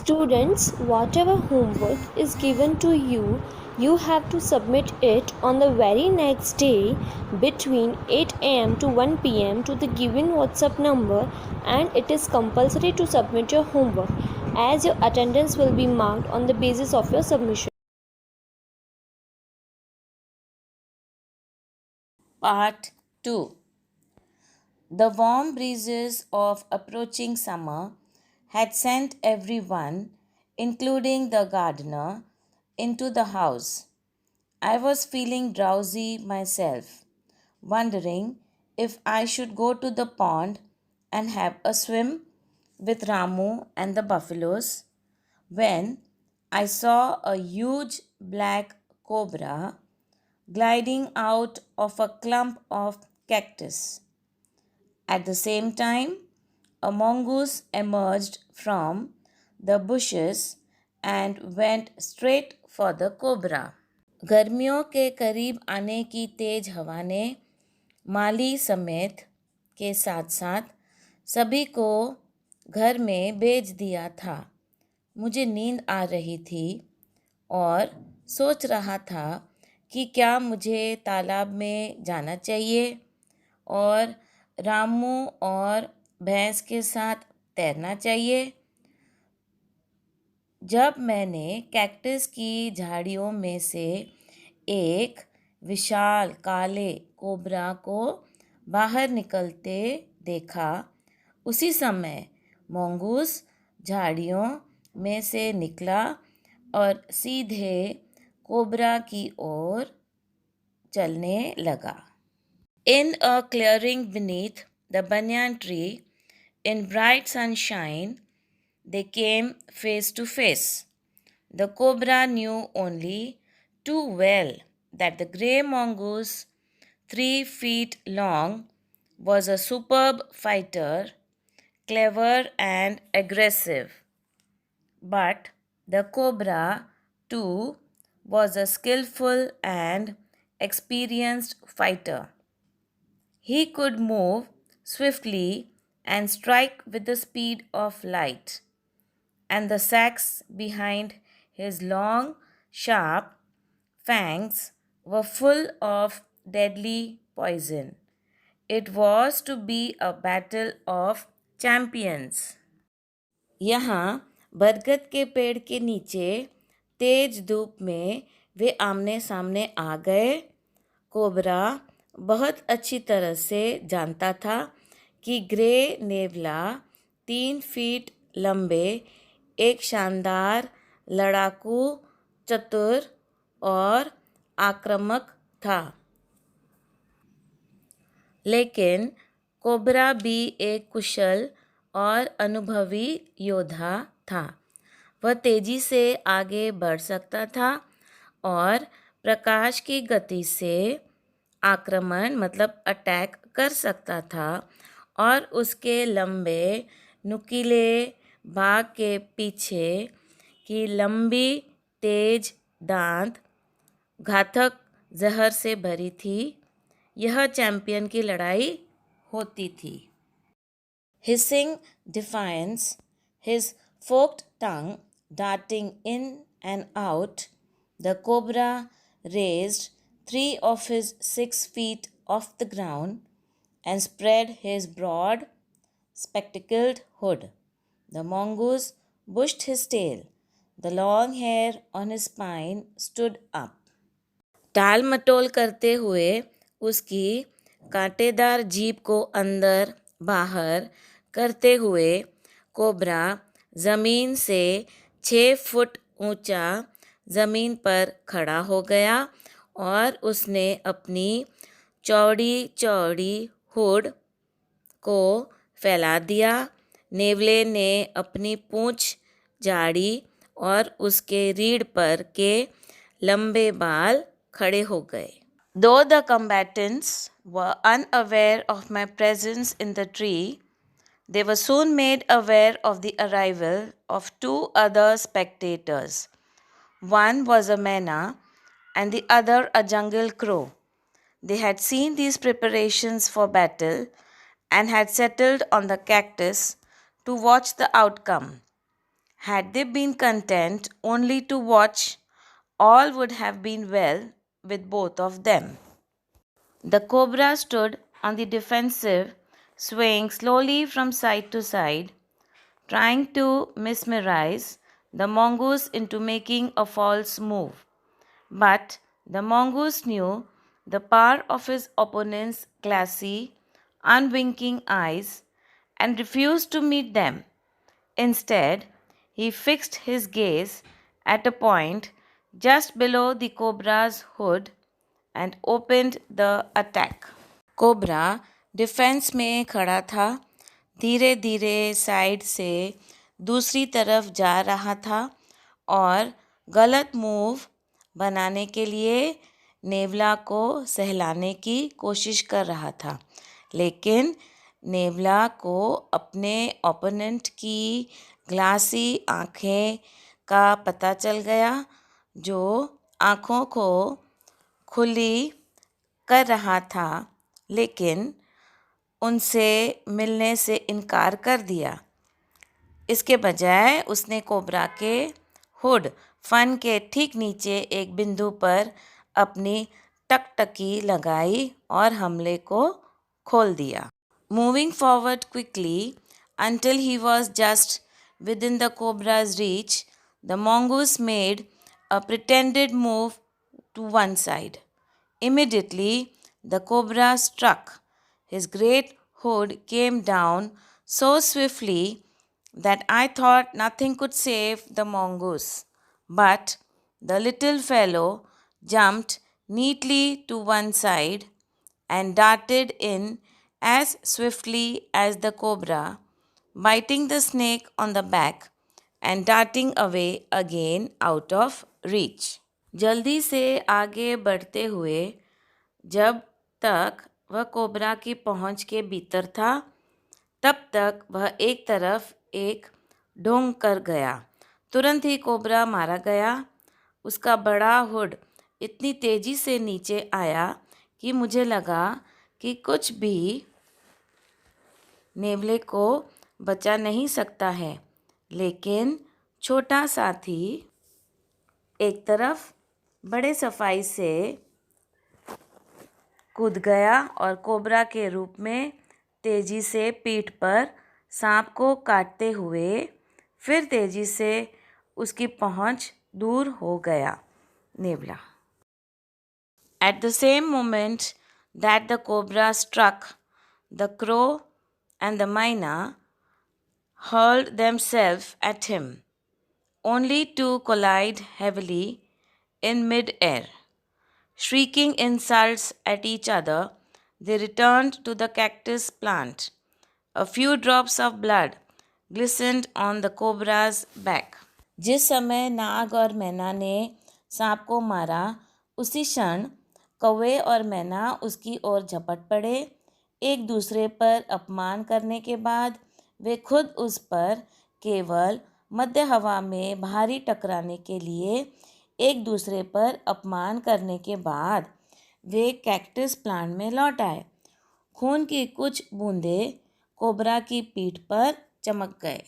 Students, whatever homework is given to you, you have to submit it on the very next day between 8 am to 1 pm to the given WhatsApp number, and it is compulsory to submit your homework as your attendance will be marked on the basis of your submission. Part 2. The warm breezes of approaching summer had sent everyone, including the gardener, into the house. I was feeling drowsy myself, wondering if I should go to the pond and have a swim with Ramu and the buffaloes, when I saw a huge black cobra gliding out of a clump of cactus. At the same time, a mongoose emerged from the bushes and went straight for the cobra. गर्मियों के करीब आने की तेज हवा ने माली समेत के साथ साथ सभी को घर में भेज दिया था। मुझे नींद आ रही थी और सोच रहा था कि क्या मुझे तालाब में जाना चाहिए और रामू और भैंस के साथ तैरना चाहिए। जब मैंने कैक्टस की झाड़ियों में से एक विशाल काले कोबरा को बाहर निकलते देखा, उसी समय मोंगूस झाड़ियों में से निकला और सीधे कोबरा की ओर चलने लगा। In a clearing beneath the banyan tree, in bright sunshine, they came face to face. The cobra knew only too well that the grey mongoose, 3 feet long, was a superb fighter, clever and aggressive. But the cobra, too, was a skillful and experienced fighter. He could move swiftly and strike with the speed of light, and the sacs behind his long, sharp fangs were full of deadly poison. It was to be a battle of champions. यहाँ बरगद के पेड़ के नीचे तेज धूप में वे आमने सामने आ गए। कोबरा बहुत अच्छी तरह से जानता था कि ग्रे नेवला 3 फीट लंबे एक शानदार लड़ाकू, चतुर और आक्रामक था। लेकिन कोबरा भी एक कुशल और अनुभवी योद्धा था। वह तेजी से आगे बढ़ सकता था और प्रकाश की गति से आक्रमण मतलब अटैक कर सकता था, और उसके लंबे नुकीले बाग के पीछे की लंबी तेज दांत घातक जहर से भरी थी। यह चैंपियन की लड़ाई होती थी। Hissing defiance, his forked tongue darting in and out, the cobra raised 3 of his 6 feet off the ground and spread his broad, spectacled hood. The mongoose bushed his tail. The long hair on his spine stood up. टाल मटोल करते हुए उसकी कांटेदार जीभ को अंदर बाहर करते हुए कोबरा ज़मीन से 6 फुट ऊंचा ज़मीन पर खड़ा हो गया और उसने अपनी चौड़ी चौड़ी हुड को फैला दिया। नेवले ने अपनी पूंछ झाड़ी और उसके रीढ़ पर के लंबे बाल खड़े हो गए। Though the combatants were unaware of my presence in the tree, they were soon made aware of the arrival of 2 other spectators. One was a Maina and the other a jungle crow. They had seen these preparations for battle and had settled on the cactus to watch the outcome. Had they been content only to watch, all would have been well with both of them. The cobra stood on the defensive, swaying slowly from side to side, trying to mesmerize the mongoose into making a false move. But the mongoose knew the power of his opponent's glassy, unwinking eyes and refused to meet them. Instead, he fixed his gaze at a point just below the cobra's hood and opened the attack. Cobra defence में खड़ा था, धीरे धीरे side से दूसरी तरफ जा रहा था और गलत मूव बनाने के लिए नेवला को सहलाने की कोशिश कर रहा था। लेकिन नेवला को अपने ओपोनेंट की ग्लासी आँखें का पता चल गया, जो आँखों को खुली कर रहा था लेकिन उनसे मिलने से इनकार कर दिया। इसके बजाय उसने कोबरा के हुड फन के ठीक नीचे एक बिंदु पर अपनी टकटकी लगाई और हमले को खोल दिया। Moving forward quickly until he was just within the cobra's reach, the mongoose made a pretended move to one side. Immediately, the cobra struck. His great hood came down so swiftly that I thought nothing could save the mongoose. But the little fellow jumped neatly to one side and darted in as swiftly as the cobra, biting the snake on the back and darting away again out of reach. जल्दी से आगे बढ़ते हुए जब तक वह cobra की पहुंच के भीतर था, तब तक वह एक तरफ एक ढोंग कर गया। तुरंत ही कोबरा मारा गया। उसका बड़ा हुड इतनी तेजी से नीचे आया कि मुझे लगा कि कुछ भी नेवले को बचा नहीं सकता है, लेकिन छोटा साथी एक तरफ बड़े सफाई से कूद गया और कोबरा के रूप में तेजी से पीठ पर सांप को काटते हुए फिर तेजी से उसकी पहुंच दूर हो गया। नेवला। At the same moment that the cobra struck, the crow and the myna hurled themselves at him, only to collide heavily in mid-air. Shrieking insults at each other, they returned to the cactus plant. A few drops of blood glistened on the cobra's back. जिस समय नाग और मैना ने सांप को मारा, उसी क्षण कौवे और मैना उसकी ओर झपट पड़े। एक दूसरे पर अपमान करने के बाद वे खुद उस पर केवल मध्य हवा में भारी टकराने के लिए एक दूसरे पर अपमान करने के बाद वे कैक्टस प्लांट में लौट आए। खून की कुछ बूंदें कोबरा की पीठ पर चमक गए।